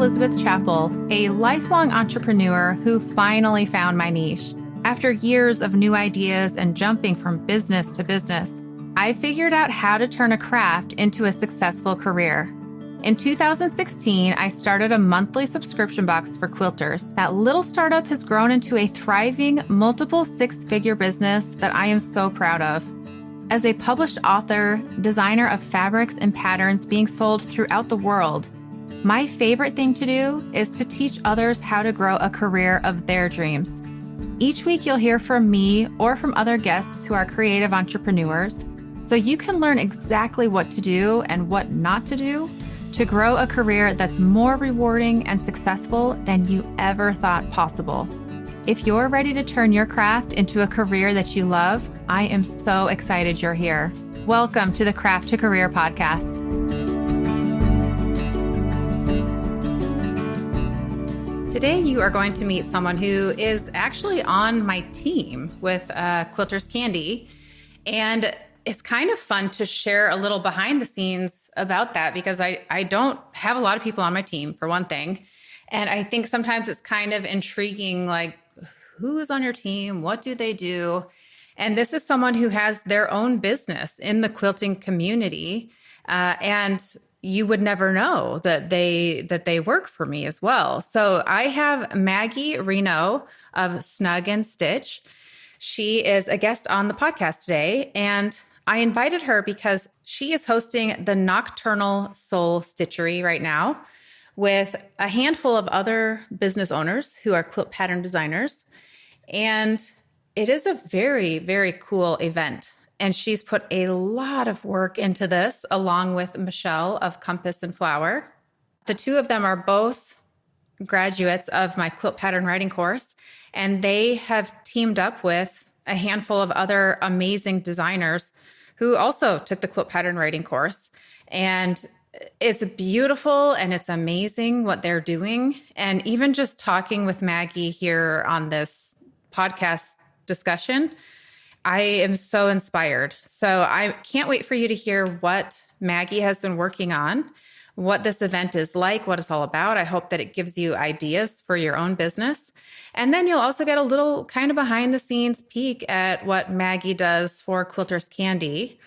Elizabeth Chappell, a lifelong entrepreneur who finally found my niche. After years of new ideas and jumping from business to business, I figured out how to turn a craft into a successful career. In 2016, I started a monthly subscription box for quilters. That little startup has grown into a thriving, multiple six-figure business that I am so proud of. As a published author, designer of fabrics and patterns being sold throughout the world, my favorite thing to do is to teach others how to grow a career of their dreams. Each week, you'll hear from me or from other guests who are creative entrepreneurs, so you can learn exactly what to do and what not to do to grow a career that's more rewarding and successful than you ever thought possible. If you're ready to turn your craft into a career that you love, I am so excited you're here. Welcome to the Craft to Career podcast. Today, you are going to meet someone who is actually on my team with Quilters Candy, and it's kind of fun to share a little behind the scenes about that because I don't have a lot of people on my team, for one thing. And I think sometimes it's kind of intriguing, like, who is on your team? What do they do? And this is someone who has their own business in the quilting community. And you would never know that they work for me as well. So I have Maggie Reno of Snug and Stitch. She is a guest on the podcast today, and I invited her because she is hosting the Nocturnal Soul Stitchery right now with a handful of other business owners who are quilt pattern designers. And it is a very, very cool event. And she's put a lot of work into this, along with Michelle of Compass and Flower. The two of them are both graduates of my Quilt Pattern Writing Course, and they have teamed up with a handful of other amazing designers who also took the Quilt Pattern Writing Course. And it's beautiful and it's amazing what they're doing. And even just talking with Maggie here on this podcast discussion, I am so inspired. So I can't wait for you to hear what Maggie has been working on, what this event is like, what it's all about. I hope that it gives you ideas for your own business. And then you'll also get a little kind of behind the scenes peek at what Maggie does for Quilters Candy.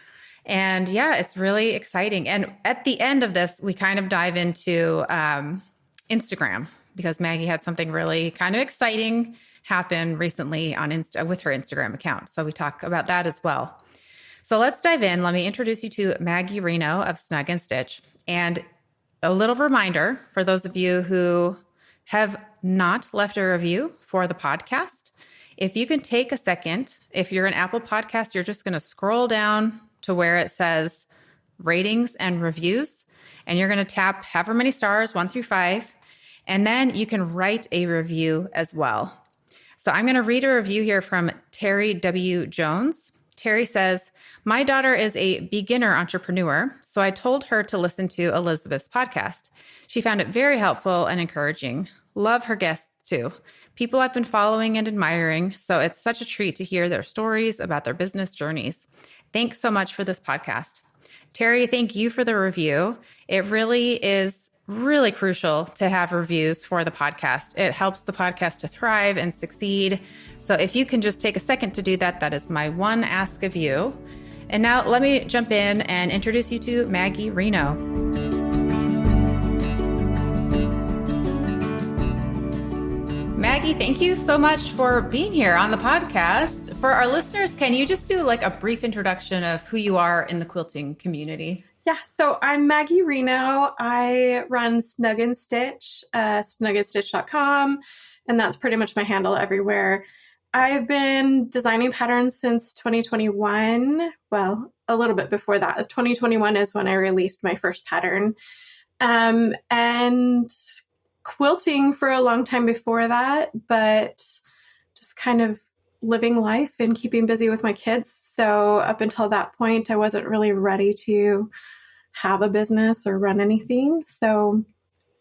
And yeah, it's really exciting. And at the end of this, we kind of dive into Instagram because Maggie had something really kind of exciting happen recently on with her Instagram account. So we talk about that as well. So let's dive in. Let me introduce you to Maggie Reno of Snug and Stitch. And a little reminder for those of you who have not left a review for the podcast, if you can take a second, if you're an Apple Podcast, you're just going to scroll down to where it says ratings and reviews, and you're going to tap however many stars, 1 through 5, and then you can write a review as well. So I'm going to read a review here from Terry W. Jones. Terry says, my daughter is a beginner entrepreneur, so I told her to listen to Elizabeth's podcast. She found it very helpful and encouraging. Love her guests too. People I've been following and admiring, so it's such a treat to hear their stories about their business journeys. Thanks so much for this podcast. Terry, thank you for the review. It really is really crucial to have reviews for the podcast. It helps the podcast to thrive and succeed. So if you can just take a second to do that, that is my one ask of you. And now let me jump in and introduce you to Maggie Reno. Maggie, thank you so much for being here on the podcast. For our listeners, can you just do like a brief introduction of who you are in the quilting community? Yeah, so I'm Maggie Reno. I run Snug and Stitch, snugandstitch.com, and that's pretty much my handle everywhere. I've been designing patterns since 2021. Well, a little bit before that. 2021 is when I released my first pattern. And quilting for a long time before that, but just kind of living life and keeping busy with my kids. So up until that point, I wasn't really ready to have a business or run anything. So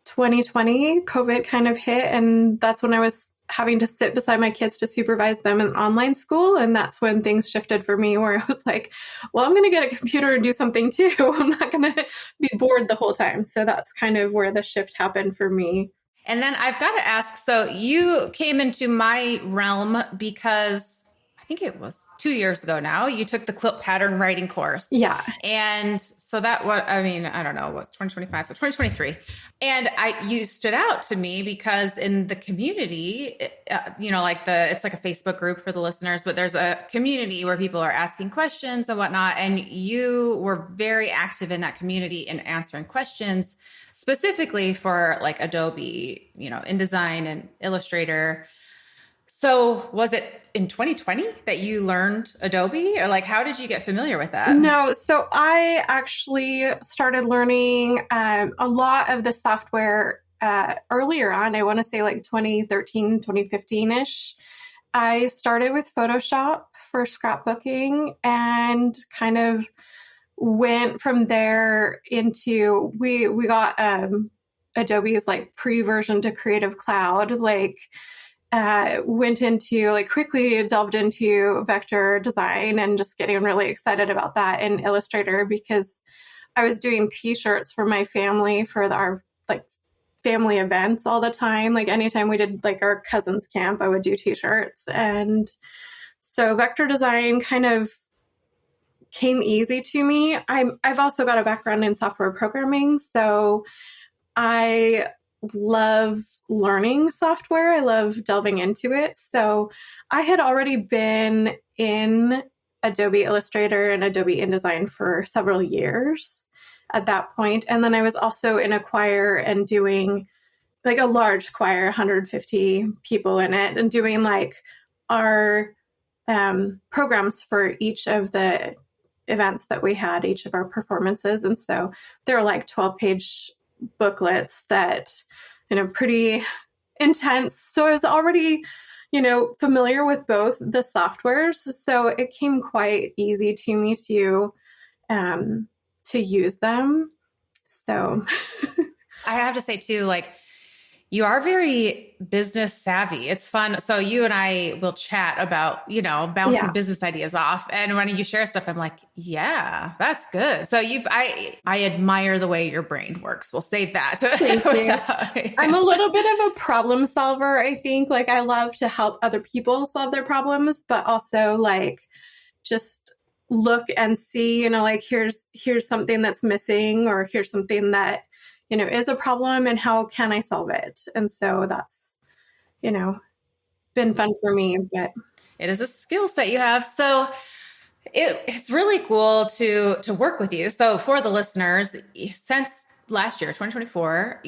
2020, COVID kind of hit, and that's when I was having to sit beside my kids to supervise them in online school. And that's when things shifted for me, where I was like, well, I'm going to get a computer and do something too. I'm not going to be bored the whole time. So that's kind of where the shift happened for me. And then I've got to ask, so you came into my realm because I think it was 2 years ago now, you took the quilt pattern writing course. Yeah. And so I don't know, what's 2025, so 2023. And you stood out to me because in the community, it's like a Facebook group for the listeners, but there's a community where people are asking questions and whatnot. And you were very active in that community in answering questions, specifically for like Adobe, InDesign and Illustrator. So was it in 2020 that you learned Adobe, or like, how did you get familiar with that? No, so I actually started learning a lot of the software earlier on. I want to say like 2013, 2015-ish. I started with Photoshop for scrapbooking and kind of went from there into, we got Adobe's like pre-version to Creative Cloud, went into quickly delved into vector design and just getting really excited about that in Illustrator, because I was doing t-shirts for my family for our family events all the time. Like anytime we did our cousin's camp, I would do t-shirts. And so vector design kind of came easy to me. I've also got a background in software programming, so I love learning software. I love delving into it. So I had already been in Adobe Illustrator and Adobe InDesign for several years at that point. And then I was also in a choir and doing a large choir, 150 people in it, and doing our programs for each of the events that we had, each of our performances. And so there are 12-page booklets that, pretty intense. So I was already, familiar with both the softwares. So it came quite easy to me to use them. So I have to say too, you are very business savvy. It's fun. So you and I will chat about, bouncing business ideas off. And when you share stuff, I'm like, yeah, that's good. So I admire the way your brain works. We'll save that. Thank you. I'm a little bit of a problem solver, I think. I love to help other people solve their problems, but also just look and see, here's something that's missing, or here's something that is a problem, and how can I solve it? And so that's, been fun for me. But it is a skill set you have. So it's really cool to work with you. So for the listeners, since last year, 2024,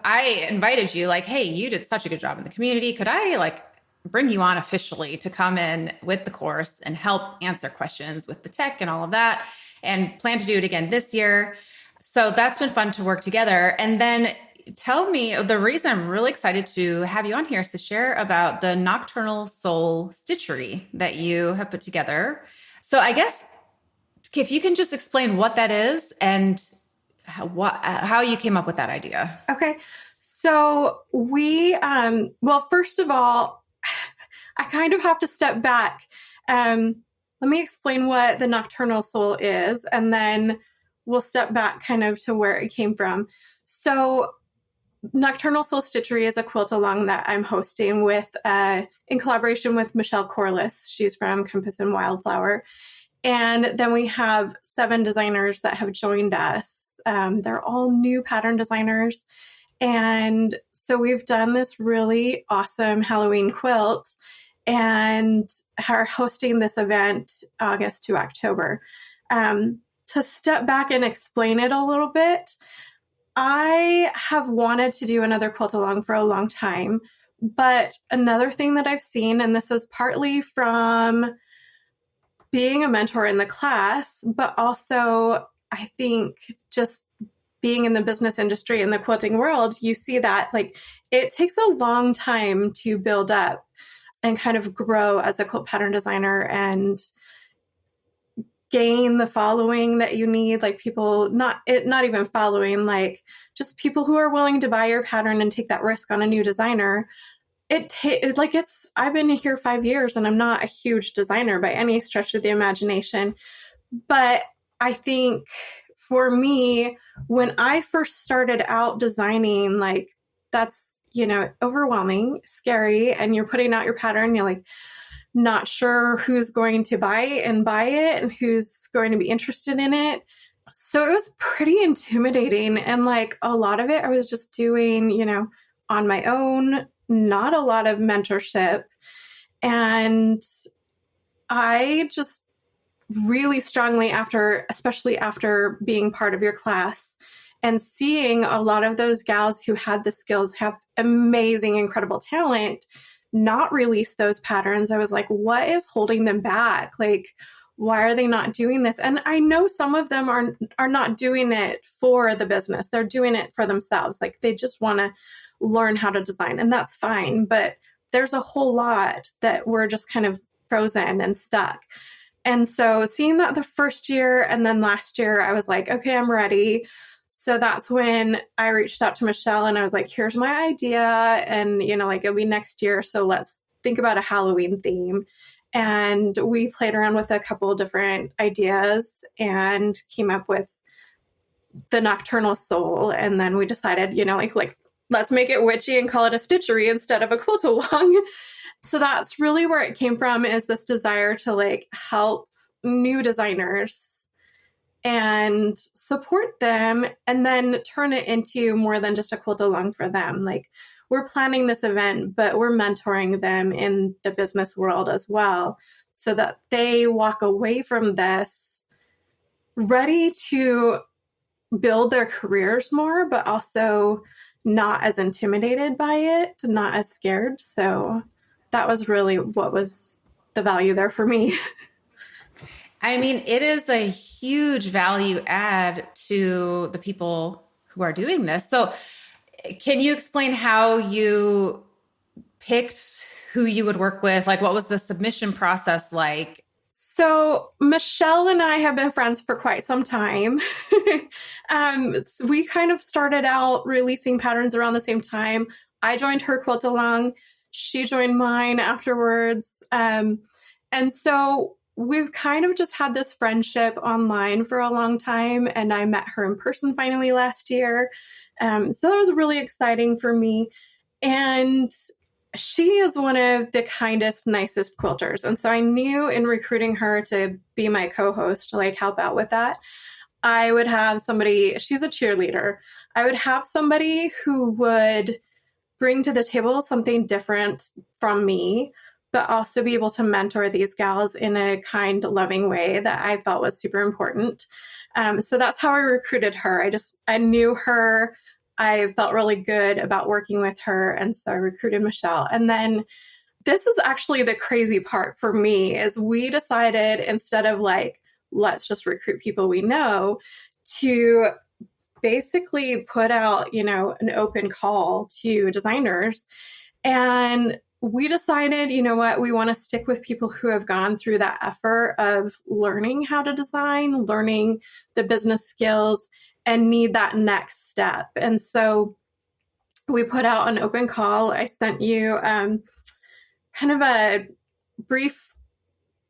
I invited you hey, you did such a good job in the community. Could I bring you on officially to come in with the course and help answer questions with the tech and all of that, and plan to do it again this year. So that's been fun to work together. And then tell me, the reason I'm really excited to have you on here is to share about the Nocturnal Soul Stitchery that you have put together. So I guess if you can just explain what that is and how you came up with that idea. Okay. So we, well, first of all, I kind of have to step back. Let me explain what the Nocturnal Soul is, and then we'll step back kind of to where it came from. So Nocturnal Soul Stitchery is a quilt along that I'm hosting with, in collaboration with Michelle Corless. She's from Compass and Wildflower. And then we have 7 designers that have joined us. They're all new pattern designers. And so we've done this really awesome Halloween quilt and are hosting this event August to October. To step back and explain it a little bit, I have wanted to do another quilt along for a long time, but another thing that I've seen, and this is partly from being a mentor in the class, but also I think just being in the business industry in the quilting world, you see that it takes a long time to build up and kind of grow as a quilt pattern designer and gain the following that you need, people not even following, just people who are willing to buy your pattern and take that risk on a new designer. I've been here 5 years and I'm not a huge designer by any stretch of the imagination. But I think for me, when I first started out designing, like that's, overwhelming, scary, and you're putting out your pattern, you're like not sure who's going to buy it and who's going to be interested in it. So it was pretty intimidating. And like a lot of it, I was just doing, on my own, not a lot of mentorship. And I just really strongly especially after being part of your class and seeing a lot of those gals who had the skills, have amazing, incredible talent, not release those patterns. I was like, what is holding them back? Like, why are they not doing this? And I know some of them are not doing it for the business. They're doing it for themselves. Like they just want to learn how to design, and that's fine. But there's a whole lot that we're just kind of frozen and stuck. And so seeing that the first year and then last year, I was like, okay, I'm ready. So that's when I reached out to Michelle and I was like, here's my idea. And, like it'll be next year. So let's think about a Halloween theme. And we played around with a couple of different ideas and came up with the Nocturnal soul. And then we decided, like let's make it witchy and call it a Stitchery instead of a quilt along. So that's really where it came from, is this desire to like help new designers and support them and then turn it into more than just a quilt along for them. Like we're planning this event, but we're mentoring them in the business world as well, so that they walk away from this ready to build their careers more, but also not as intimidated by it, not as scared. So that was really what was the value there for me. I mean, it is a huge value add to the people who are doing this. So can you explain how you picked who you would work with? Like, what was the submission process like? So Michelle and I have been friends for quite some time. We kind of started out releasing patterns around the same time. I joined her quilt along. She joined mine afterwards. And so we've kind of just had this friendship online for a long time. And I met her in person finally last year. So that was really exciting for me. And she is one of the kindest, nicest quilters. And so I knew in recruiting her to be my co-host, to like help out with that, I would have somebody, she's a cheerleader. I would have somebody who would bring to the table something different from me, but also be able to mentor these gals in a kind, loving way that I felt was super important. So that's how I recruited her. I knew her. I felt really good about working with her. And so I recruited Michelle. And then this is actually the crazy part for me, is we decided, instead of like, let's just recruit people we know, to basically put out, an open call to designers. And we decided, you know what, we want to stick with people who have gone through that effort of learning how to design, learning the business skills, and need that next step. And so we put out an open call. I sent you kind of a brief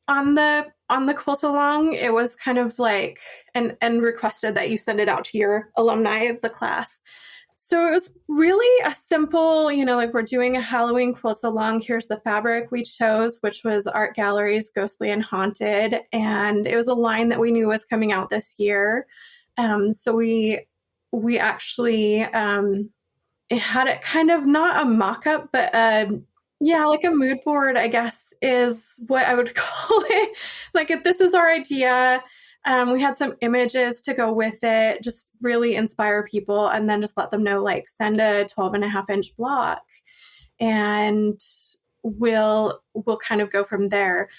on the quilt along. It was kind of like, and requested that you send it out to your alumni of the class. So it was really a simple, like we're doing a Halloween quilt along. Here's the fabric we chose, which was Art Gallery's Ghostly and Haunted. And it was a line that we knew was coming out this year. So we actually it had it kind of not a mock-up, but like a mood board, I guess, is what I would call it. Like, if this is our idea, we had some images to go with it, just really inspire people, and then just let them know, like, send a 12.5-inch block, and we'll kind of go from there.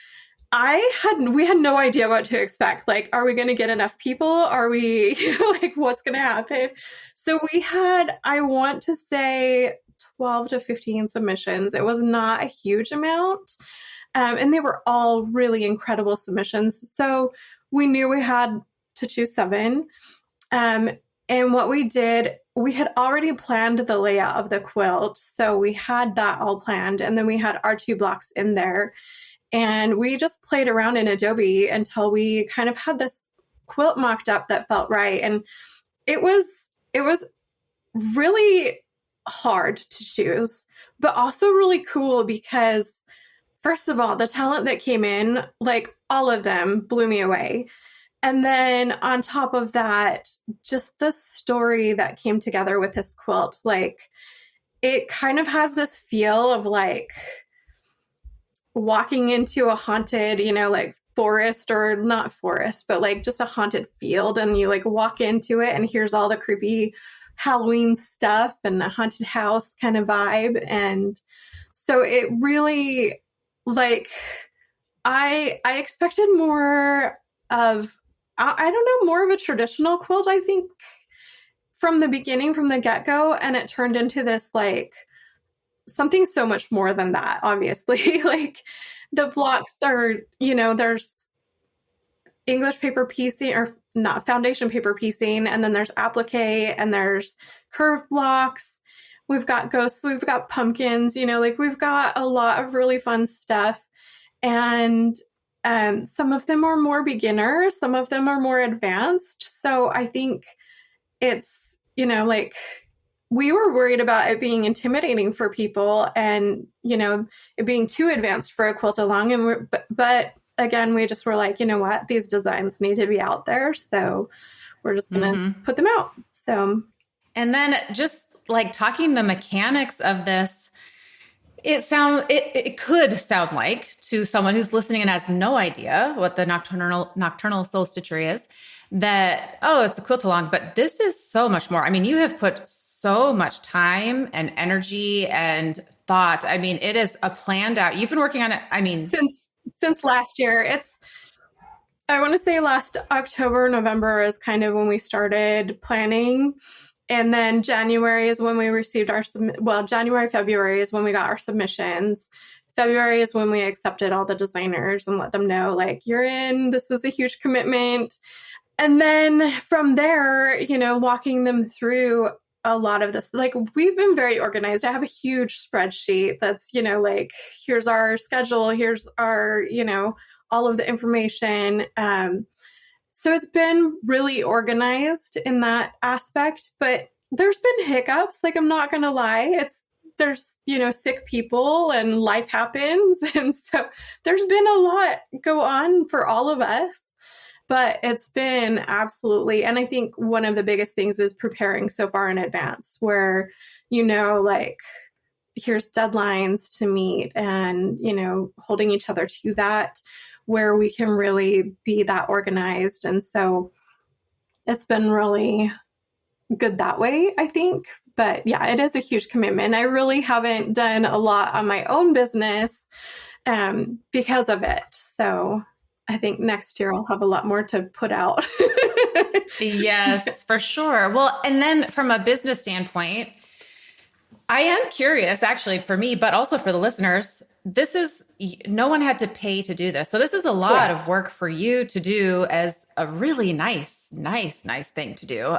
We had no idea what to expect. Like, are we going to get enough people? Are we like, what's going to happen? So we had, I want to say, 12 to 15 submissions. It was not a huge amount. And they were all really incredible submissions. So we knew we had to choose 7. And what we did, we had already planned the layout of the quilt. So we had that all planned. And then we had our 2 blocks in there. And we just played around in Adobe until we kind of had this quilt mocked up that felt right. And it was really hard to choose, but also really cool because, first of all, the talent that came in, like all of them blew me away. And then on top of that, just the story that came together with this quilt, like it kind of has this feel of like walking into a haunted, like forest, or not forest, but like just a haunted field. And you like walk into it and here's all the creepy Halloween stuff and a haunted house kind of vibe. And so it really, like, I expected more of, I don't know, more of a traditional quilt, I think, from the beginning, from the get-go. And it turned into this, like, something so much more than that, obviously. Like, the blocks are, there's English paper piecing, or not, foundation paper piecing, and then there's applique, and there's curved blocks. We've got ghosts, we've got pumpkins, like we've got a lot of really fun stuff. And some of them are more beginner, some of them are more advanced. So I think it's, like, we were worried about it being intimidating for people and, it being too advanced for a quilt along. And but again, we just were like, you know what, these designs need to be out there. So we're just going to put them out. So, and then just like talking the mechanics of this, it could sound like, to someone who's listening and has no idea what the nocturnal soul stitchery is, that, oh, it's a quilt along, but this is so much more. I mean, you have put so much time and energy and thought. I mean, it is a planned out. You've been working on it. I mean, since last year. I want to say last October, November is kind of when we started planning. And then January is when we received January, February is when we got our submissions. February is when we accepted all the designers and let them know, like, you're in, this is a huge commitment. And then from there, walking them through a lot of this, like, we've been very organized. I have a huge spreadsheet that's, like, here's our schedule, here's our, all of the information. So it's been really organized in that aspect, but there's been hiccups. Like, I'm not going to lie. There's, sick people and life happens. And so there's been a lot go on for all of us, but it's been absolutely. And I think one of the biggest things is preparing so far in advance where, like, here's deadlines to meet and, holding each other to that, where we can really be that organized. And so it's been really good that way, I think. But yeah, it is a huge commitment. I really haven't done a lot on my own business because of it. So I think next year I'll have a lot more to put out. Yes, for sure. Well, and then from a business standpoint, I am curious, actually, for me, but also for the listeners. No one had to pay to do this. So this is a lot of work for you to do as a really nice thing to do.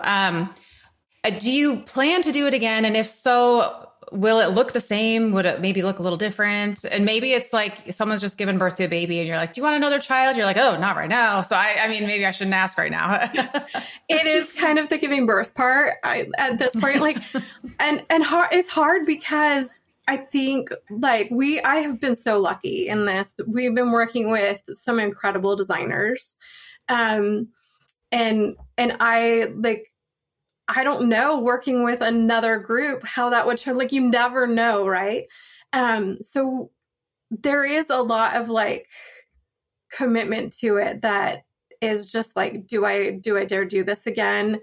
Do you plan to do it again? And if so, will it look the same? Would it maybe look a little different? And maybe it's like someone's just given birth to a baby and you're like, do you want another child? You're like, oh, not right now. So I mean, maybe I shouldn't ask right now. It is kind of the giving birth part at this point, like, and it's hard because I think, like, I have been so lucky in this. We've been working with some incredible designers. And I don't know, working with another group, how that would turn, like, you never know. Right. So there is a lot of, like, commitment to it that is just like, do I dare do this again?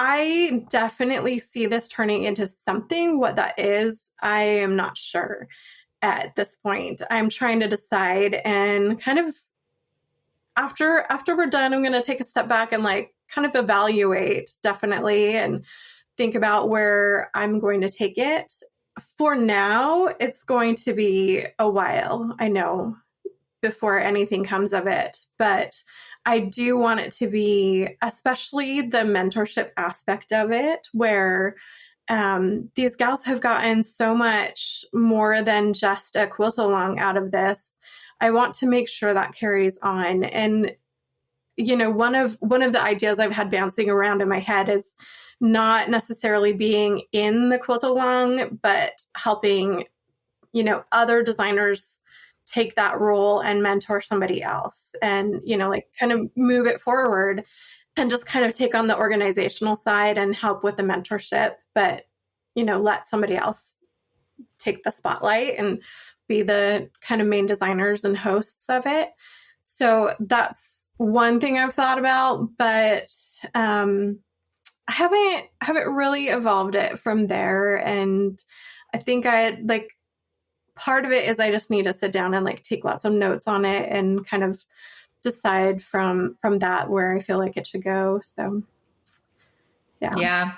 I definitely see this turning into something. What that is, I am not sure at this point. I'm trying to decide, and kind of after we're done, I'm going to take a step back and, like, kind of evaluate, definitely, and think about where I'm going to take it. For now, it's going to be a while, I know, before anything comes of it. But I do want it to be, especially the mentorship aspect of it, where these gals have gotten so much more than just a quilt along out of this. I want to make sure that carries on. And, you know, one of the ideas I've had bouncing around in my head is not necessarily being in the quilt along, but helping, you know, other designers take that role and mentor somebody else and, you know, like kind of move it forward and just kind of take on the organizational side and help with the mentorship, but, you know, let somebody else take the spotlight and be the kind of main designers and hosts of it. So that's one thing I've thought about, but I haven't really evolved it from there. And I think part of it is I just need to sit down and like take lots of notes on it and kind of decide from that where I feel like it should go. So yeah. Yeah.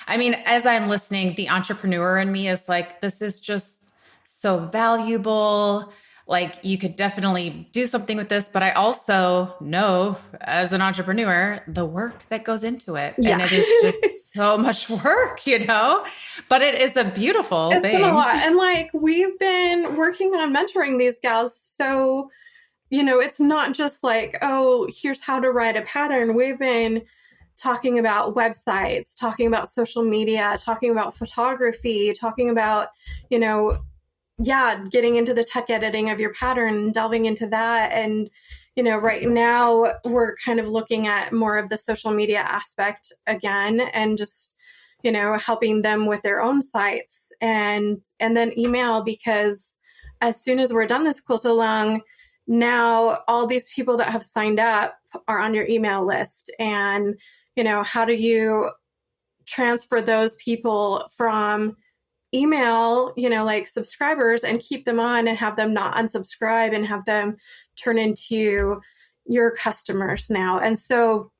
I mean, as I'm listening, the entrepreneur in me is like, this is just so valuable. Like you could definitely do something with this, but I also know as an entrepreneur, the work that goes into it. Yeah. And it is just so much work, you know, but it is a beautiful thing. It's been a lot. And like, we've been working on mentoring these gals. So, you know, it's not just like, oh, here's how to write a pattern. We've been talking about websites, talking about social media, talking about photography, talking about, you know, getting into the tech editing of your pattern, delving into that. And, you know, right now we're kind of looking at more of the social media aspect again, and just, you know, helping them with their own sites and then email, because as soon as we're done this quilt along, now all these people that have signed up are on your email list. And, you know, how do you transfer those people from email, you know, like subscribers, and keep them on and have them not unsubscribe and have them turn into your customers now? And so,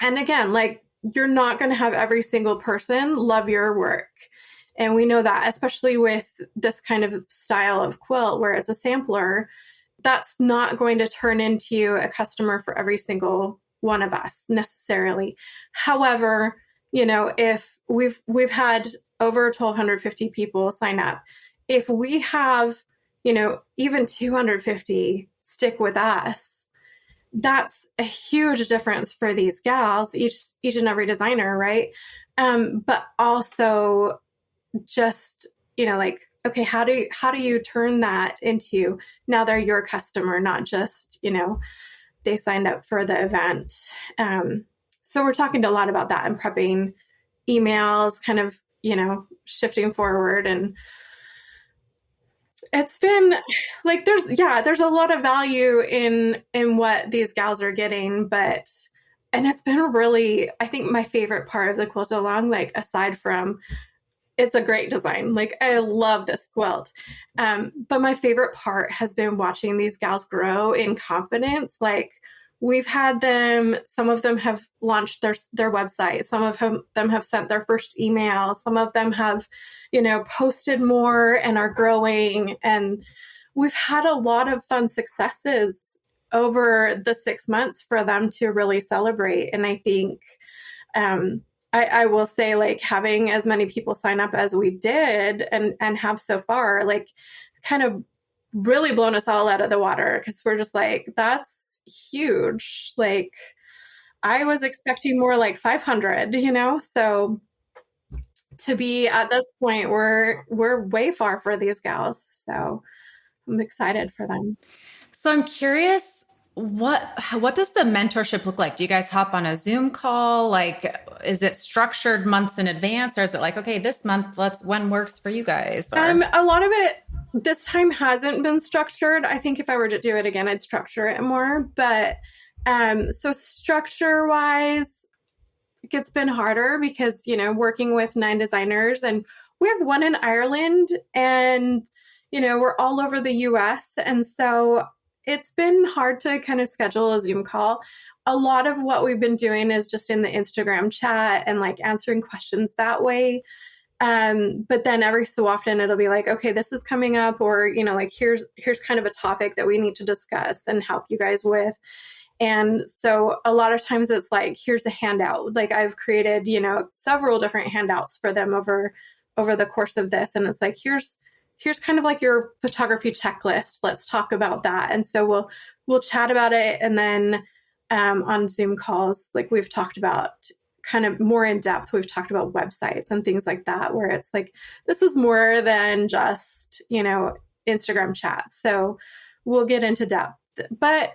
and again, like, you're not going to have every single person love your work. And we know that, especially with this kind of style of quilt where it's a sampler, that's not going to turn into a customer for every single one of us necessarily. However, you know, if we've had over 1,250 people sign up, if we have, you know, even 250 stick with us, that's a huge difference for these gals, each and every designer, right? But also just, you know, like, okay, how do you turn that into, now they're your customer, not just, you know, they signed up for the event. So we're talking a lot about that and prepping emails, kind of, you know, shifting forward. And it's been like, there's a lot of value in what these gals are getting, and it's been really, I think, my favorite part of the quilt along, like, aside from it's a great design, like, I love this quilt. But my favorite part has been watching these gals grow in confidence. Like, we've had them, some of them have launched their website. Some of them have sent their first email. Some of them have, you know, posted more and are growing. And we've had a lot of fun successes over the 6 months for them to really celebrate. And I think, I will say, like, having as many people sign up as we did and have so far, like, kind of really blown us all out of the water, because we're just like, that's huge. Like, I was expecting more like 500, you know? So to be at this point, we're way far for these gals. So I'm excited for them. So I'm curious, what does the mentorship look like? Do you guys hop on a Zoom call? Like, is it structured months in advance, or is it like, okay, this month, when works for you guys? Or... a lot of it this time hasn't been structured. I think if I were to do it again, I'd structure it more. But so structure wise, it's been harder because, you know, working with 9 designers, and we have one in Ireland, and, you know, we're all over the US. And so it's been hard to kind of schedule a Zoom call. A lot of what we've been doing is just in the Instagram chat and like answering questions that way. But then every so often it'll be like, okay, this is coming up, or, you know, like, here's kind of a topic that we need to discuss and help you guys with. And so a lot of times it's like, here's a handout. Like I've created, several different handouts for them over the course of this. And it's like, here's kind of like your photography checklist. Let's talk about that. And so we'll chat about it. And then on Zoom calls, like we've talked about kind of more in depth, we've talked about websites and things like that, where it's like, this is more than just, Instagram chat. So we'll get into depth. But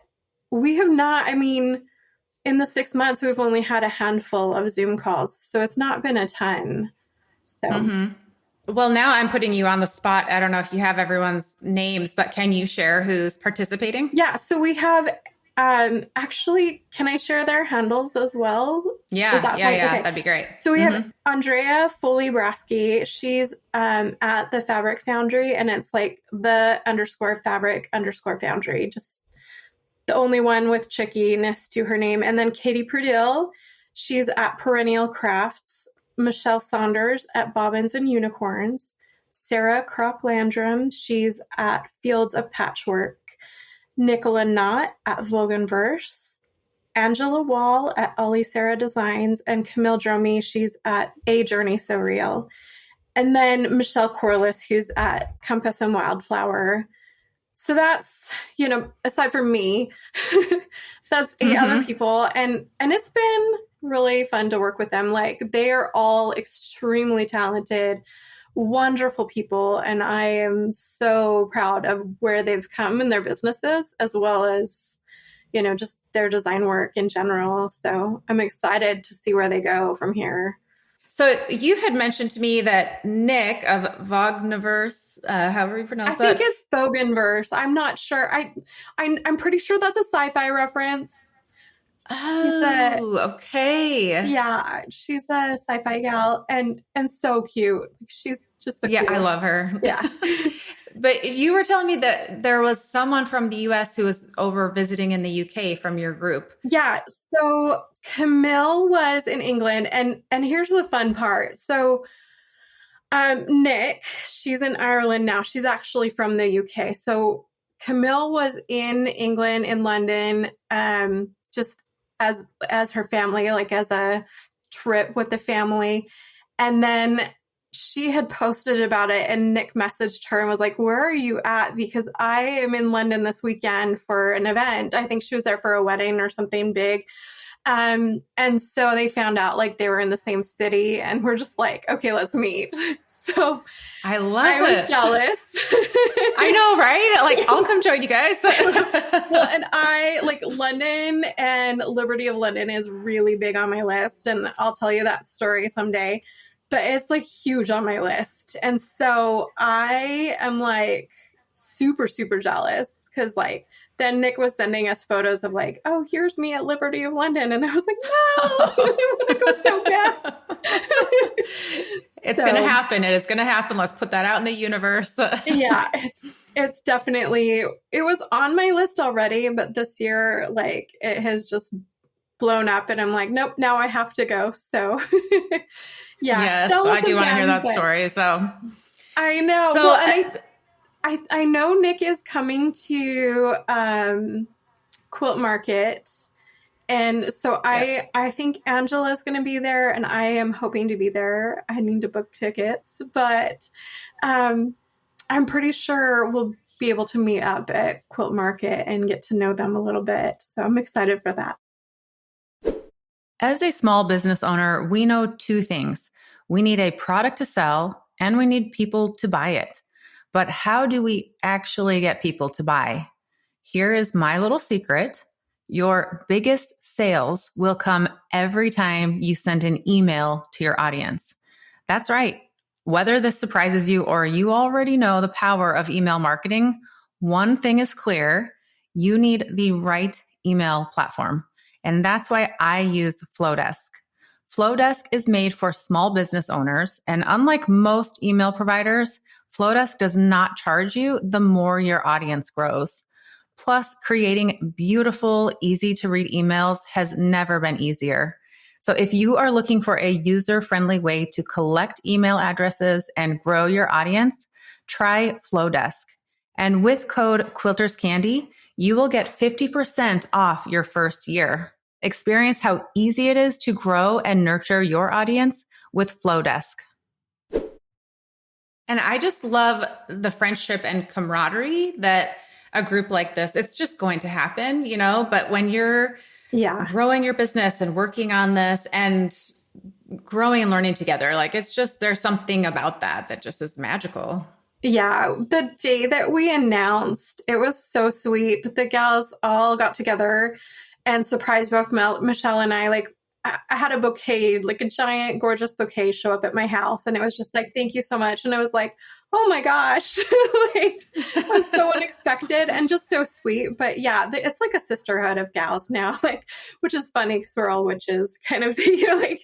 we have not, in the 6 months, we've only had a handful of Zoom calls. So it's not been a ton. So. Mm-hmm. Well, now I'm putting you on the spot. I don't know if you have everyone's names, but can you share who's participating? Yeah. So we have, actually, can I share their handles as well? Yeah. Okay. That'd be great. So we have Andrea Foley-Brasky. She's at the Fabric Foundry, and it's like the _fabric_foundry, just the only one with chickiness to her name. And then Katie Prudille, she's at Perennial Crafts. Michelle Saunders at Bobbins and Unicorns. Sarah Kroc-Landrum, she's at Fields of Patchwork. Nicola Knott at Voganverse. Angela Wall at Ollie Sarah Designs. And Camille Dromey, she's at A Journey So Real. And then Michelle Corless, who's at Compass and Wildflower. So that's, aside from me, that's 8 other people. And it's been really fun to work with them. Like they are all extremely talented, wonderful people. And I am so proud of where they've come in their businesses, as well as, just their design work in general. So I'm excited to see where they go from here. So you had mentioned to me that Nick of Vogniverse, however you pronounce that. I think it's Voganverse. I'm not sure. I'm pretty sure that's a sci-fi reference. Oh, okay. Yeah, she's a sci-fi gal and so cute. She's just the I love her. Yeah. But you were telling me that there was someone from the US who was over visiting in the UK from your group. Yeah. So Camille was in England, and here's the fun part. So Nick, she's in Ireland now. She's actually from the UK. So Camille was in England, in London, just as her family, like as a trip with the family. And then she had posted about it, and Nick messaged her and was like, where are you at? Because I am in London this weekend for an event. I think she was there for a wedding or something big. And so they found out like they were in the same city, and we're just like, okay, let's meet. So I was jealous. I know, right? Like, I'll come join you guys. Well, and I like London, and Liberty of London is really big on my list. And I'll tell you that story someday, but it's like huge on my list. And so I am like super, super jealous, because like then Nick was sending us photos of like, oh, here's me at Liberty of London. And I was like, no, I want to go so bad. It's going to happen. It is going to happen. Let's put that out in the universe. Yeah, it's definitely, it was on my list already, but this year, like it has just blown up, and I'm like, nope, now I have to go. So yeah. Yes, I do want to hear that story. So I know. So well, I know Nick is coming to Quilt Market. And so I think Angela is going to be there, and I am hoping to be there. I need to book tickets, but I'm pretty sure we'll be able to meet up at Quilt Market and get to know them a little bit. So I'm excited for that. As a small business owner, we know 2 things. We need a product to sell, and we need people to buy it. But how do we actually get people to buy? Here is my little secret. Your biggest sales will come every time you send an email to your audience. That's right. Whether this surprises you or you already know the power of email marketing, one thing is clear. You need the right email platform. And that's why I use Flowdesk. Flowdesk is made for small business owners. And unlike most email providers, Flowdesk does not charge you the more your audience grows. Plus, creating beautiful, easy to read emails has never been easier. So if you are looking for a user-friendly way to collect email addresses and grow your audience, try Flowdesk. And with code Quilters Candy, you will get 50% off your first year. Experience how easy it is to grow and nurture your audience with Flowdesk. And I just love the friendship and camaraderie that a group like this, it's just going to happen, you know, but when you're growing your business and working on this and growing and learning together, like it's just, there's something about that just is magical. Yeah, the day that we announced, it was so sweet. The gals all got together and surprised both Michelle and I. Like, I had a bouquet, like a giant, gorgeous bouquet show up at my house. And it was just like, thank you so much. And I was like, oh my gosh, like, it was so unexpected and just so sweet. But yeah, it's like a sisterhood of gals now, like, which is funny because we're all witches kind of thing, you know, like,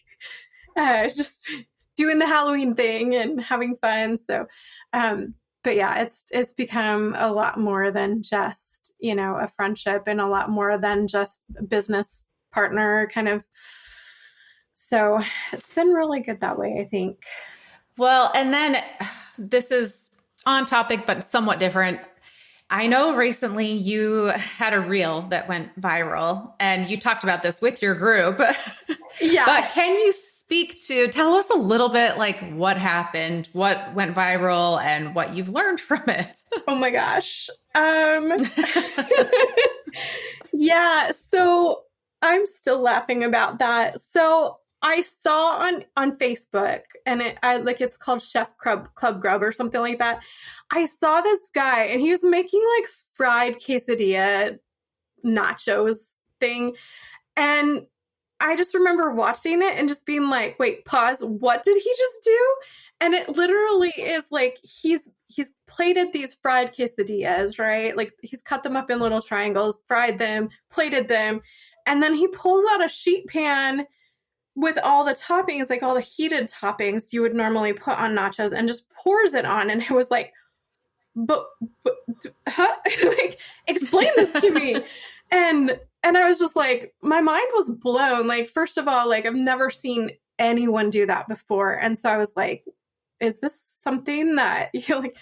just doing the Halloween thing and having fun. So, but yeah, it's become a lot more than just, you know, a friendship and a lot more than just a business partner kind of. So it's been really good that way, I think. Well, and then this is on topic, but somewhat different. I know recently you had a reel that went viral and you talked about this with your group. Yeah. But can you tell us a little bit like what happened, what went viral and what you've learned from it? Oh my gosh. Yeah, so I'm still laughing about that. So I saw on Facebook, and it's called Chef Club Grub or something like that. I saw this guy, and he was making like fried quesadilla nachos thing, and I just remember watching it and just being like, "Wait, pause! What did he just do?" And it literally is like he's plated these fried quesadillas, right? Like he's cut them up in little triangles, fried them, plated them, and then he pulls out a sheet pan with all the toppings, like all the heated toppings you would normally put on nachos, and just pours it on. And it was like, but huh? Like, explain this to me. And I was just like, my mind was blown. Like, first of all, like I've never seen anyone do that before. And so I was like, is this something that you're like,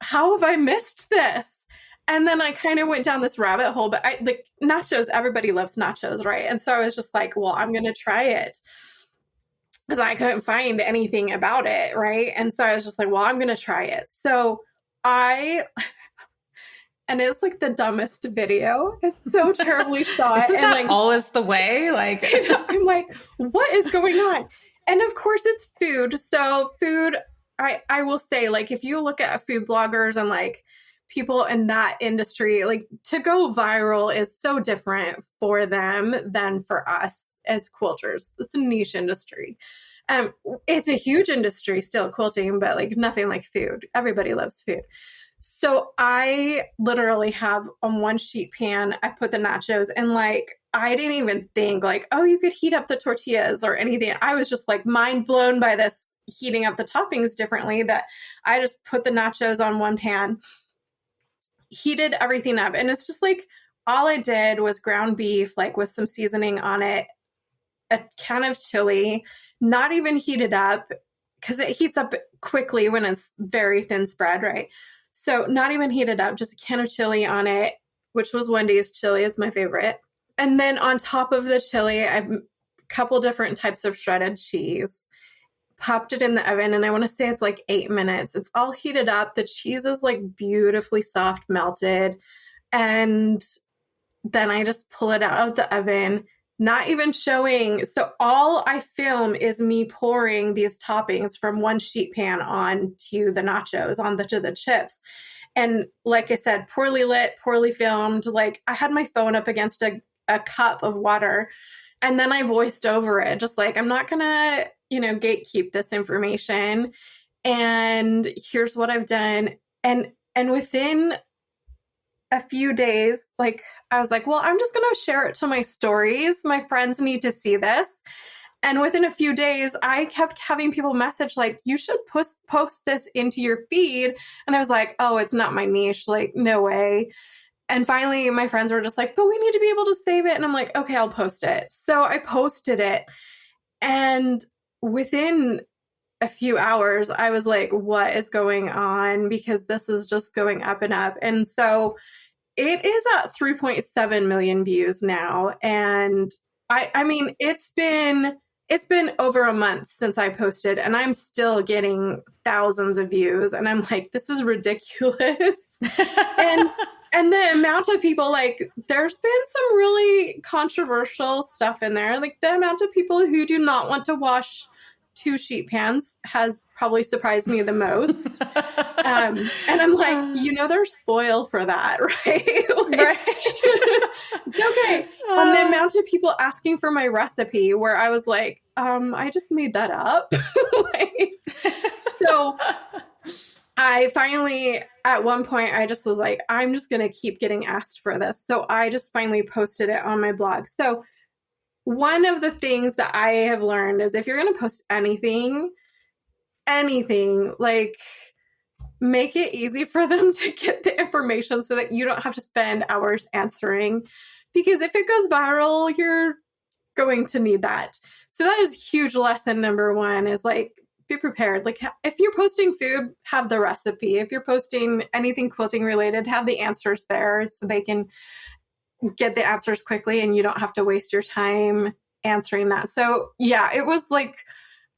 how have I missed this? And then I kind of went down this rabbit hole, but I like nachos, everybody loves nachos, right? And so I was just like, well, I'm going to try it because I couldn't find anything about it, right? And so I was just like, well, I'm going to try it. So and it's like the dumbest video. It's so terribly shot. Isn't and that like always the way? Like, I'm like, what is going on? And of course it's food. So food, I will say, like, if you look at food bloggers and like people in that industry, like to go viral is so different for them than for us as quilters. It's a niche industry. It's a huge industry still, quilting, but like nothing like food. Everybody loves food. So I literally have on one sheet pan, I put the nachos, and like, I didn't even think like, oh, you could heat up the tortillas or anything. I was just like mind blown by this heating up the toppings differently, that I just put the nachos on one pan, heated everything up. And it's just like, all I did was ground beef, like with some seasoning on it, a can of chili, not even heated up because it heats up quickly when it's very thin spread, right? So not even heated up, just a can of chili on it, which was Wendy's chili. It's my favorite. And then on top of the chili, I've a couple different types of shredded cheese, popped it in the oven. And I want to say it's like 8 minutes. It's all heated up. The cheese is like beautifully soft melted. And then I just pull it out of the oven, not even showing. So all I film is me pouring these toppings from one sheet pan on to the nachos, to the chips. And like I said, poorly lit, poorly filmed. Like I had my phone up against a cup of water, and then I voiced over it, just like, I'm not gonna, gatekeep this information. And here's what I've done. And within a few days, like I was like, well, I'm just going to share it to my stories. My friends need to see this. And within a few days, I kept having people message like, you should post this into your feed. And I was like, oh, it's not my niche. Like, no way. And finally, my friends were just like, but we need to be able to save it. And I'm like, okay, I'll post it. So I posted it. And within a few hours, I was like, what is going on? Because this is just going up and up. And so it is at 3.7 million views now. And I mean, it's been over a month since I posted, and I'm still getting thousands of views. And I'm like, this is ridiculous. And the amount of people, like, there's been some really controversial stuff in there. Like, the amount of people who do not want to wash 2 sheet pans has probably surprised me the most. And I'm like, there's foil for that, right? Like, Right. it's okay. And the amount of people asking for my recipe, where I was like, I just made that up. So I finally, at one point, I just was like, I'm just going to keep getting asked for this. So I just finally posted it on my blog. So one of the things that I have learned is, if you're going to post anything, like, make it easy for them to get the information so that you don't have to spend hours answering. Because if it goes viral, you're going to need that. So that is huge lesson number 1, is like, be prepared. Like, if you're posting food, have the recipe. If you're posting anything quilting related, have the answers there so they can get the answers quickly and you don't have to waste your time answering that. So yeah, it was like,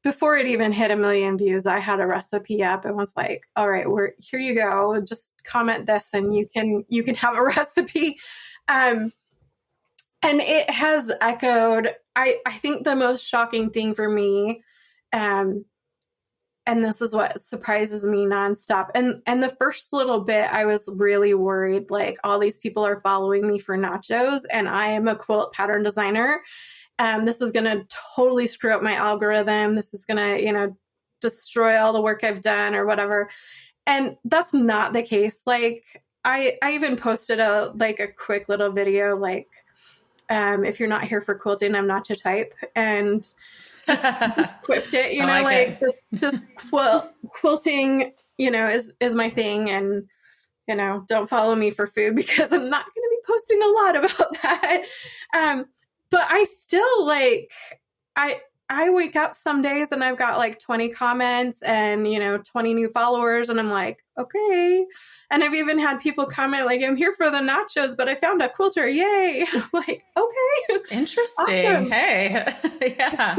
before it even hit 1 million views, I had a recipe up and was like, all right, here you go. Just comment this and you can have a recipe. And it has echoed. I think the most shocking thing for me, and this is what surprises me nonstop. And the first little bit, I was really worried, like, all these people are following me for nachos, and I am a quilt pattern designer. This is going to totally screw up my algorithm. This is going to, destroy all the work I've done or whatever. And that's not the case. Like, I even posted a quick little video, like, if you're not here for quilting, I'm not your type. And just quipped it, like this quilting, is my thing. And, don't follow me for food, because I'm not going to be posting a lot about that. But I still, like, I wake up some days and I've got like 20 comments and, 20 new followers. And I'm like, okay. And I've even had people comment, like, I'm here for the nachos, but I found a quilter. Yay. I'm like, okay. Interesting. Awesome. Hey. Yeah.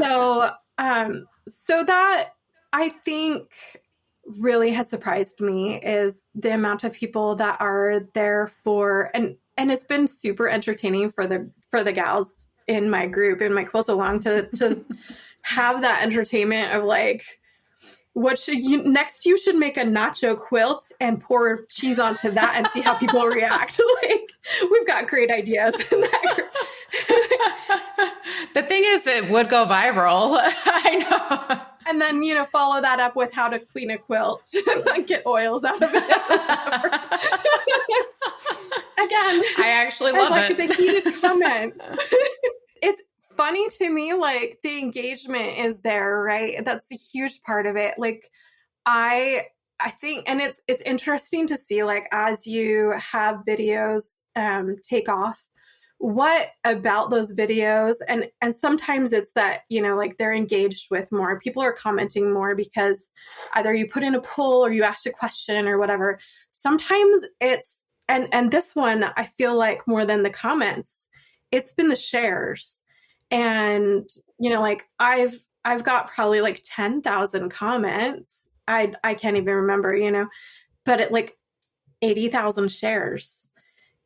So that, I think, really has surprised me, is the amount of people that are there for, and it's been super entertaining for the gals in my group, in my quilt along, to have that entertainment of, like, what should you next? You should make a nacho quilt and pour cheese onto that and see how people react. Like, we've got great ideas in that group. The thing is, it would go viral. I know. And then, follow that up with how to clean a quilt and, like, get oils out of it. Again, I actually love it. The heated comments. It's funny to me, like, the engagement is there, right? That's a huge part of it. Like, I think, and it's interesting to see, like, as you have videos take off, what about those videos, and sometimes it's that, like, they're engaged with more, people are commenting more because either you put in a poll or you asked a question or whatever. Sometimes it's, and this one, I feel like, more than the comments, it's been the shares. And, like, I've got probably like 10,000 comments. I can't even remember, but it, like, 80,000 shares.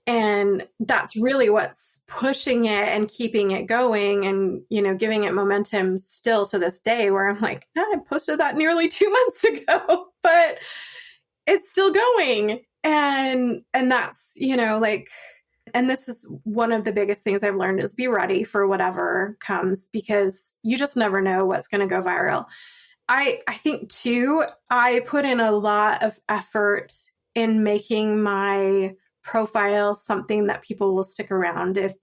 And that's really what's pushing it and keeping it going and, giving it momentum still to this day, where I'm like, I posted that nearly 2 months ago, but it's still going. And that's, like, and this is one of the biggest things I've learned, is be ready for whatever comes, because you just never know what's going to go viral. I think too, I put in a lot of effort in making my profile something that people will stick around. If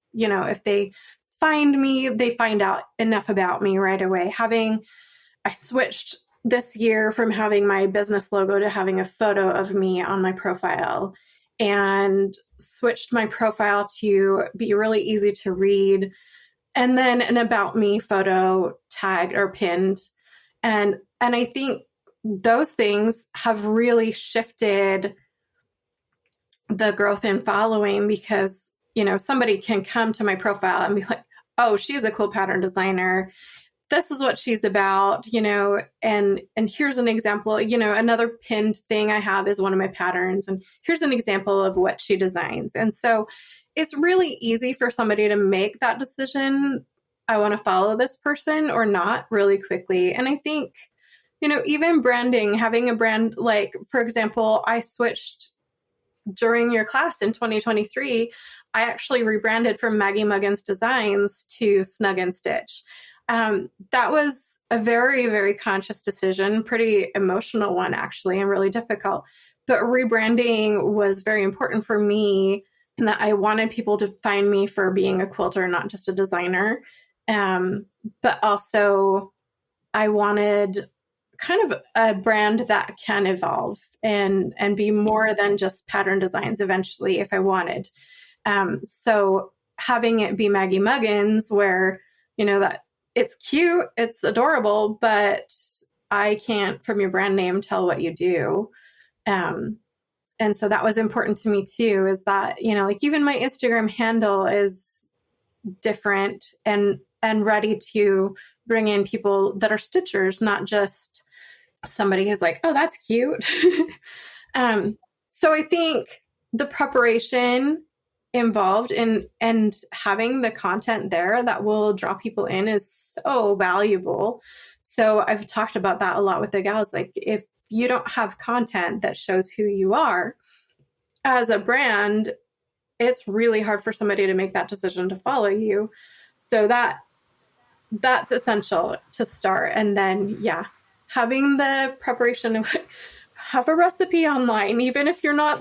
they find me, they find out enough about me right away. I switched this year from having my business logo to having a photo of me on my profile, and switched my profile to be really easy to read, and then an about me photo tagged or pinned. And I think those things have really shifted the growth in following because, somebody can come to my profile and be like, oh, she's a quilt pattern designer. This is what she's about, and here's an example, another pinned thing I have is one of my patterns, and here's an example of what she designs. And so it's really easy for somebody to make that decision. I want to follow this person or not really quickly. And I think, even branding, having a brand, like, for example, I switched during your class in 2023, I actually rebranded from Maggie Muggins Designs to Snug and Stitch. That was a very, very conscious decision, pretty emotional one, actually, and really difficult. But rebranding was very important for me in that I wanted people to find me for being a quilter, not just a designer. But also, I wanted kind of a brand that can evolve and be more than just pattern designs eventually if I wanted. So having it be Maggie Muggins, where, that it's cute, it's adorable, but I can't, from your brand name, tell what you do. And so that was important to me too, is that, like even my Instagram handle is different and ready to bring in people that are stitchers, not just somebody who's like, oh, that's cute. So I think the preparation involved in and having the content there that will draw people in is so valuable. So I've talked about that a lot with the gals. Like, if you don't have content that shows who you are as a brand, it's really hard for somebody to make that decision to follow you. So that's essential to start. And then, having the preparation of have a recipe online, even if you're not.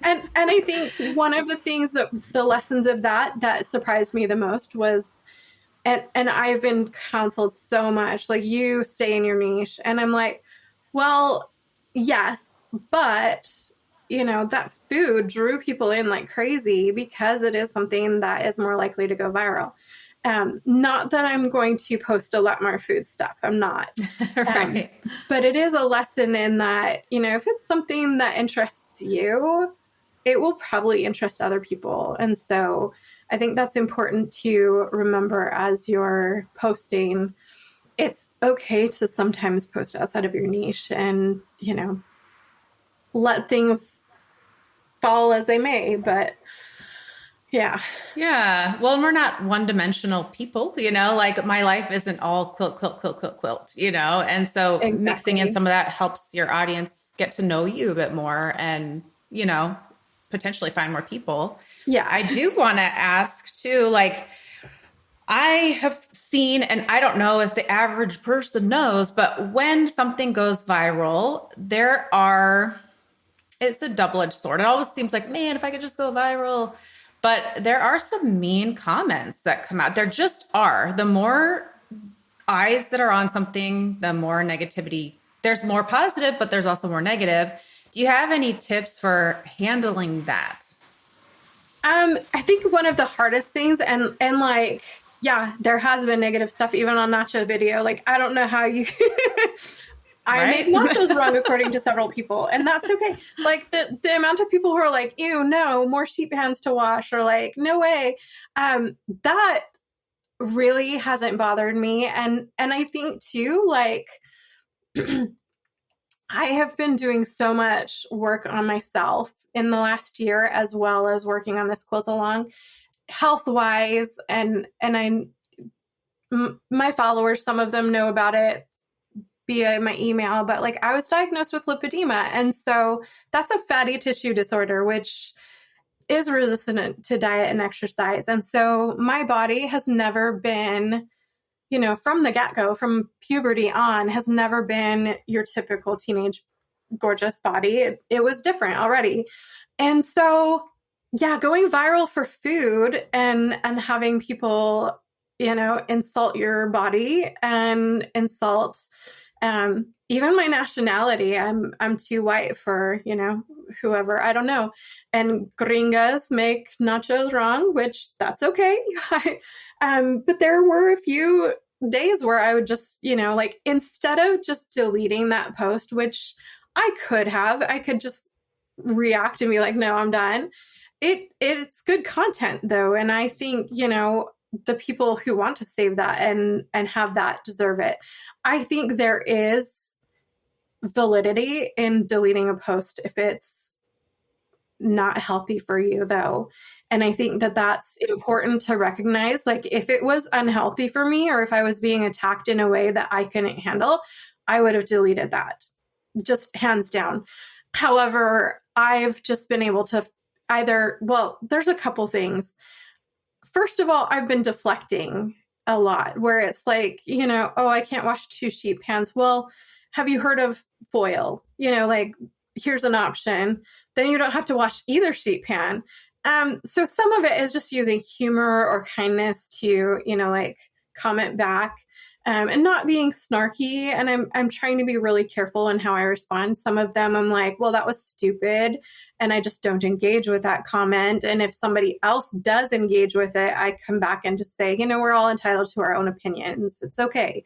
and I think one of the things that the lessons of that surprised me the most was, and I've been counseled so much, like, you stay in your niche. And I'm like, well, yes, but that food drew people in like crazy because it is something that is more likely to go viral. Not that I'm going to post a lot more food stuff. I'm not. Right. But it is a lesson in that, if it's something that interests you, it will probably interest other people. And so I think that's important to remember as you're posting. It's okay to sometimes post outside of your niche and, let things fall as they may. But yeah. Yeah. Well, and we're not one-dimensional people, like my life isn't all quilt, quilt, quilt, quilt, quilt, and so Exactly. Mixing in some of that helps your audience get to know you a bit more and, potentially find more people. Yeah. I do want to ask too, like, I have seen, and I don't know if the average person knows, but when something goes viral, it's a double-edged sword. It always seems like, man, if I could just go viral. But there are some mean comments that come out. There just are. The more eyes that are on something, the more negativity. There's more positive, but there's also more negative. Do you have any tips for handling that? I think one of the hardest things, and like, there has been negative stuff even on Nacho video. Like, I don't know how you I made nachos wrong according to several people, and that's okay. Like, the amount of people who are like, ew, no, more sheet pans to wash, or like, no way. That really hasn't bothered me. And I think too, like, I have been doing so much work on myself in the last year, as well as working on this quilt along, health-wise, and my followers, some of them know about it via my email, but like, I was diagnosed with lipedema. And so that's a fatty tissue disorder, which is resistant to diet and exercise. And so my body has never been, from the get-go, from puberty on, has never been your typical teenage gorgeous body. It was different already. And so, going viral for food and having people, insult your body and insult even my nationality. I'm too white for, whoever, I don't know. And gringas make nachos wrong, which that's okay. But there were a few days where I would just, instead of just deleting that post, which I could just react and be like, no, I'm done. It's good content though. And I think, the people who want to save that and have that deserve it. I think there is validity in deleting a post if it's not healthy for you though. And I think that that's important to recognize. Like if it was unhealthy for me, or if I was being attacked in a way that I couldn't handle, I would have deleted that, just hands down. However, I've just been able to there's a couple things. First of all, I've been deflecting a lot where it's like, oh, I can't wash 2 sheet pans. Well, have you heard of foil? Like here's an option. Then you don't have to wash either sheet pan. So some of it is just using humor or kindness to, like comment back, and not being snarky. And I'm trying to be really careful in how I respond. Some of them I'm like, well, that was stupid. And I just don't engage with that comment. And if somebody else does engage with it, I come back and just say, we're all entitled to our own opinions. It's okay.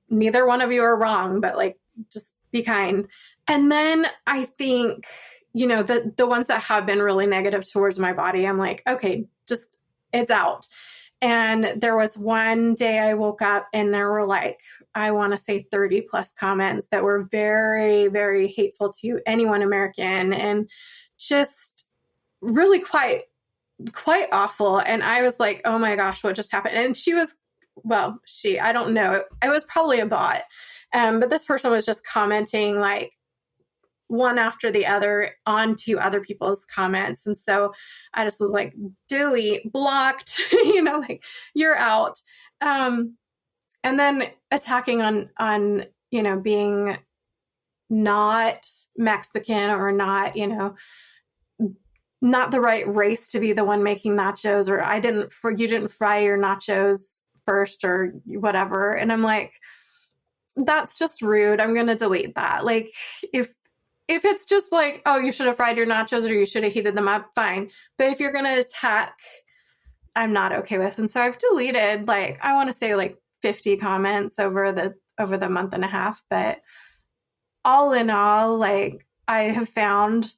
Neither one of you are wrong, but like, just be kind. And then I think, the ones that have been really negative towards my body, I'm like, okay, just it's out. And there was one day I woke up and there were like, I want to say 30 plus comments that were very, very hateful to anyone American and just really quite awful. And I was like, oh my gosh, what just happened? And I don't know. It was probably a bot. But this person was just commenting like one after the other onto other people's comments. And so I just was like, delete, blocked, like you're out. And then attacking on, being not Mexican or not, not the right race to be the one making nachos, or you didn't fry your nachos first or whatever. And I'm like, that's just rude. I'm going to delete that. Like if it's just like, oh, you should have fried your nachos or you should have heated them up, fine. But if you're going to attack, I'm not okay with. And so I've deleted I want to say 50 comments over the month and a half. But all in all, I have found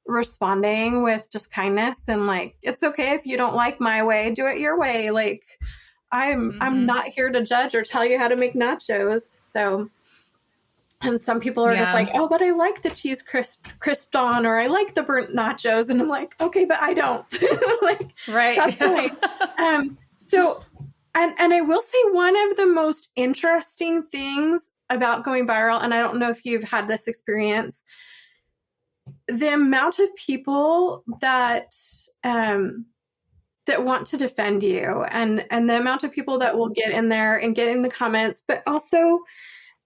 responding with just kindness and it's okay if you don't like my way, do it your way. I'm not here to judge or tell you how to make nachos. So, and some people are just like, oh, but I like the cheese crisped on, or I like the burnt nachos. And I'm like, okay, but I don't. Right. That's fine. So, and I will say one of the most interesting things about going viral, and I don't know if you've had this experience, the amount of people that want to defend you and the amount of people that will get in there and get in the comments, but also,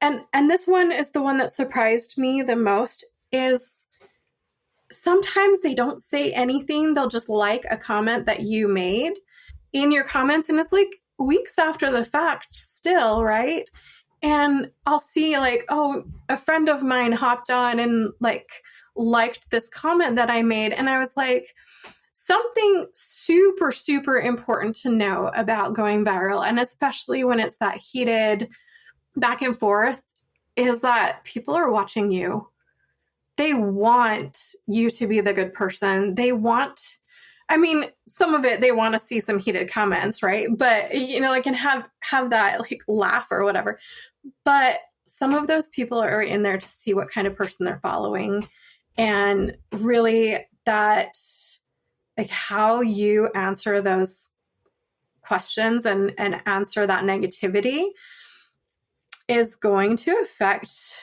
and this one is the one that surprised me the most, is sometimes they don't say anything. They'll just like a comment that you made in your comments. And it's like weeks after the fact still, right? And I'll see oh, a friend of mine hopped on and liked this comment that I made. And I was like, something super, super important to know about going viral, and especially when it's that heated back and forth, is that people are watching you. They want you to be the good person. Some of it, they want to see some heated comments, right? But, and have that laugh or whatever. But some of those people are in there to see what kind of person they're following. And really that, how you answer those questions and answer that negativity is going to affect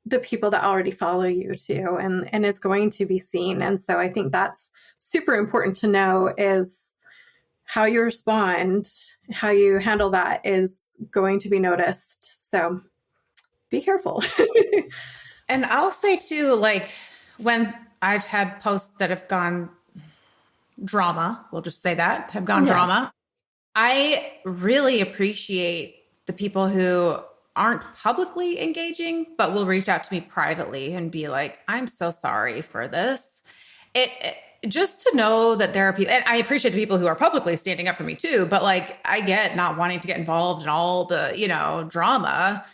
the people that already follow you too, and is going to be seen. And so I think that's super important to know, is how you respond, how you handle that is going to be noticed. So be careful. And I'll say too, when I've had posts that have gone drama, we'll just say that, have gone drama, I really appreciate the people who aren't publicly engaging, but will reach out to me privately and be like, I'm so sorry for this. It just to know that there are people, and I appreciate the people who are publicly standing up for me too, but I get not wanting to get involved in all the, drama.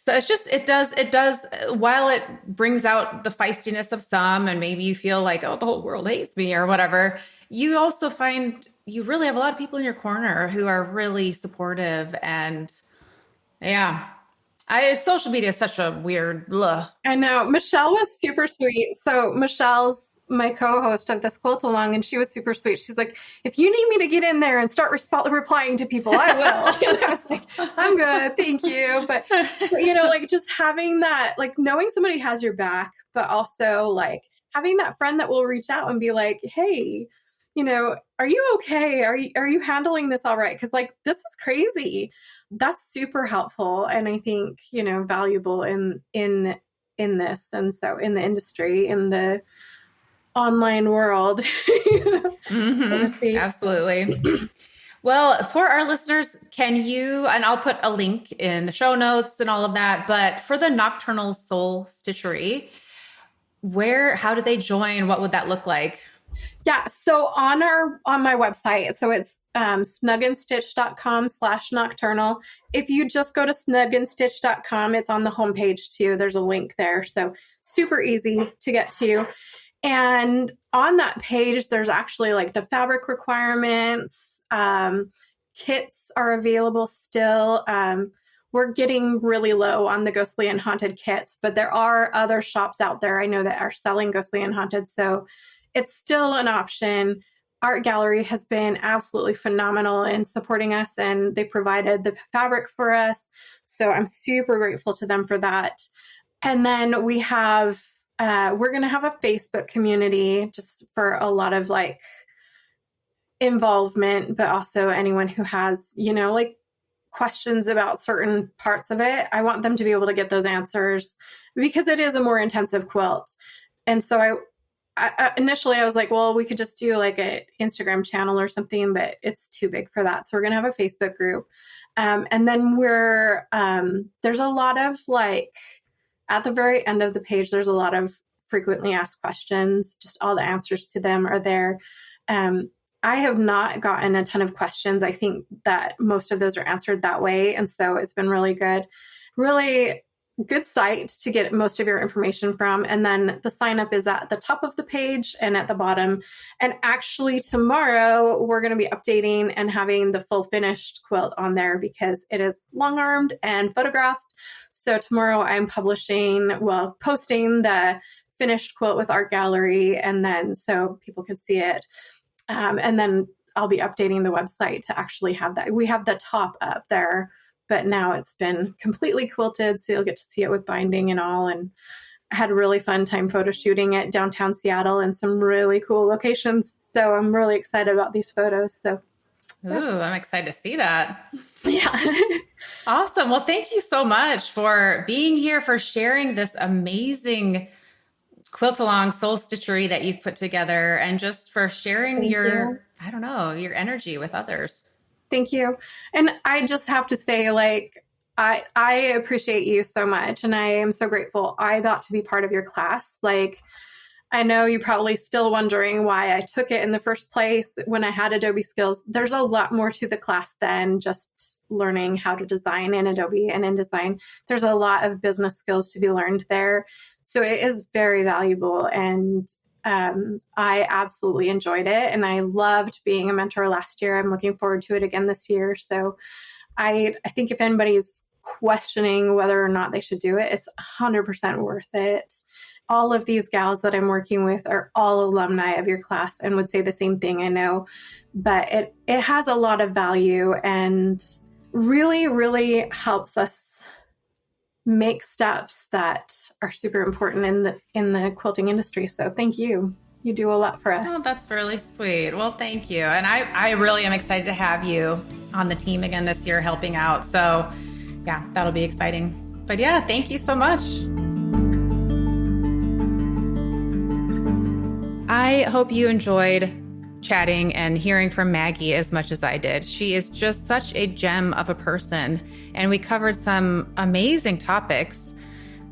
So it's just, it does, while it brings out the feistiness of some, and maybe you feel like, oh, the whole world hates me or whatever, you also find you really have a lot of people in your corner who are really supportive. And yeah, social media is such a weird, ugh. I know. Michelle was super sweet. So Michelle's my co-host of this quilt along, and she was super sweet. She's like, if you need me to get in there and start replying to people, I will. And I was like, I'm good, thank you. But like just having that, like knowing somebody has your back, but also like having that friend that will reach out and be like, hey, are you okay? Are you handling this all right? Because like this is crazy. That's super helpful, and I think valuable in this, and so in the industry, in the online world, so to speak. Absolutely. Well, for our listeners, can you, and I'll put a link in the show notes and all of that, but for the Nocturnal Soul Stitchery, how do they join? What would that look like? Yeah. So on my website, so it's snugandstitch.com/nocturnal. If you just go to snugandstitch.com, it's on the homepage too. There's a link there. So super easy to get to. And on that page, there's actually like the fabric requirements. Kits are available still. We're getting really low on the ghostly and haunted kits, but there are other shops out there I know that are selling ghostly and haunted. So it's still an option. Art Gallery has been absolutely phenomenal in supporting us, and they provided the fabric for us. So I'm super grateful to them for that. And then we have we're going to have a Facebook community just for a lot of like involvement, but also anyone who has, like questions about certain parts of it. I want them to be able to get those answers because it is a more intensive quilt. And so I initially I was like, well, we could just do like an Instagram channel or something, but it's too big for that. So we're going to have a Facebook group. And then there's a lot of like, at the very end of the page, there's a lot of frequently asked questions. Just all the answers to them are there. I have not gotten a ton of questions. I think that most of those are answered that way. And so it's been really good site to get most of your information from. And then the sign up is at the top of the page and at the bottom. And actually tomorrow we're going to be updating and having the full finished quilt on there because it is long armed and photographed. So tomorrow I'm posting the finished quilt with Art Gallery, and then so people can see it. And then I'll be updating the website to actually have that. We have the top up there, but now it's been completely quilted, so you'll get to see it with binding and all. And I had a really fun time photo shooting at downtown Seattle in some really cool locations. So I'm really excited about these photos. So, yeah. Ooh, I'm excited to see that. Yeah. Awesome. Well, thank you so much for being here, for sharing this amazing quilt along soul stitchery that you've put together, and just for sharing your energy with others. Thank you. And I just have to say, like, I appreciate you so much, and I am so grateful I got to be part of your class. Like, I know you're probably still wondering why I took it in the first place when I had Adobe skills. There's a lot more to the class than just learning how to design in Adobe and InDesign. There's a lot of business skills to be learned there. So it is very valuable, and I absolutely enjoyed it, and I loved being a mentor last year. I'm looking forward to it again this year. So I think if anybody's questioning whether or not they should do it, it's 100% worth it. All of these gals that I'm working with are all alumni of your class and would say the same thing, I know, but it has a lot of value and really, really helps us make steps that are super important in the quilting industry. So thank you. You do a lot for us. Oh, that's really sweet. Well, thank you. And I really am excited to have you on the team again this year helping out. So yeah, that'll be exciting. But yeah, thank you so much. I hope you enjoyed chatting and hearing from Maggie as much as I did. She is just such a gem of a person, and we covered some amazing topics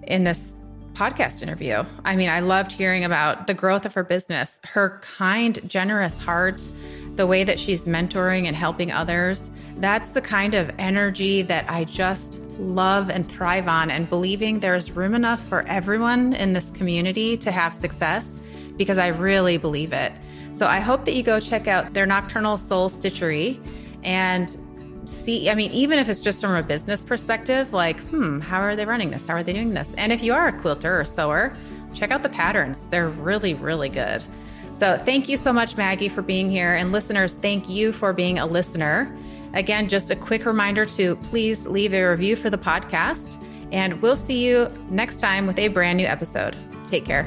in this podcast interview. I mean, I loved hearing about the growth of her business, her kind, generous heart, the way that she's mentoring and helping others. That's the kind of energy that I just love and thrive on, and believing there's room enough for everyone in this community to have success, because I really believe it. So I hope that you go check out their Nocturnal Soul Stitchery and see, I mean, even if it's just from a business perspective, like, how are they running this? How are they doing this? And if you are a quilter or sewer, check out the patterns. They're really, really good. So thank you so much, Maggie, for being here. And listeners, thank you for being a listener. Again, just a quick reminder to please leave a review for the podcast, and we'll see you next time with a brand new episode. Take care.